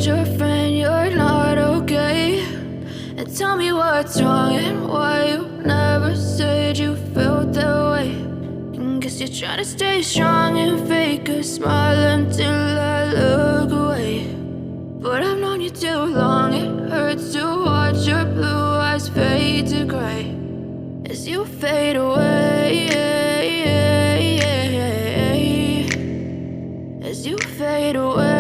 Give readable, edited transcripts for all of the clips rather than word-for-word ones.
told your friend you're not okay? And tell me what's wrong and why you never said you felt that way. And guess you're trying to stay strong and fake a smile until I look away. But I've known you too long, it hurts to watch your blue eyes fade to gray as you fade away, as you fade away.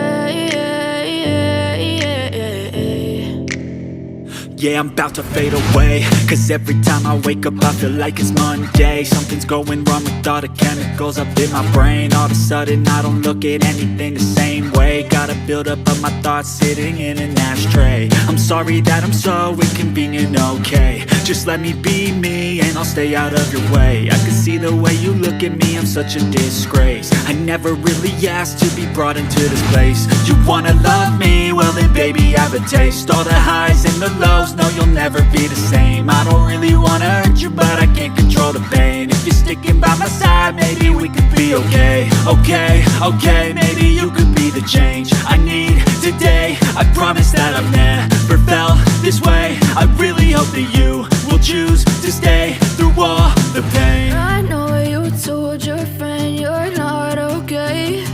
Yeah, I'm about to fade away, cause every time I wake up I feel like it's Monday. Something's going wrong with all the chemicals up in my brain. All of a sudden I don't look at anything the same way. Got a buildup of my thoughts sitting in an ashtray. I'm sorry that I'm so inconvenient, okay? Just let me be me and I'll stay out of your way. I can see the way you look at me, I'm such a disgrace. I never really asked to be brought into this place. You wanna love me? Well then baby I have a taste. All the highs and the lows, no you'll never be the same. I don't really wanna hurt you but I can't control the pain. If you're sticking by my side maybe we could be okay. Okay, maybe you could be the change I need today. I promise that I've never felt this way. I really hope that you will choose to stay through all the pain. I know you told your friend you're not okay.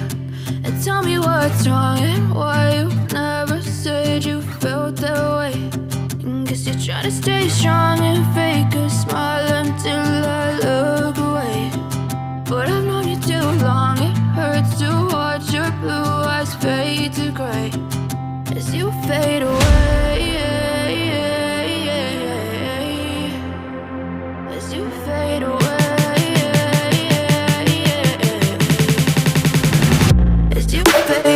And tell me what's wrong and why you never said you felt that way. And guess you're trying to stay strong and fake a smile until I look away. But I've known you too long, it hurts to watch your blue eyes fade to gray as you fade away, as you fade away, as you fade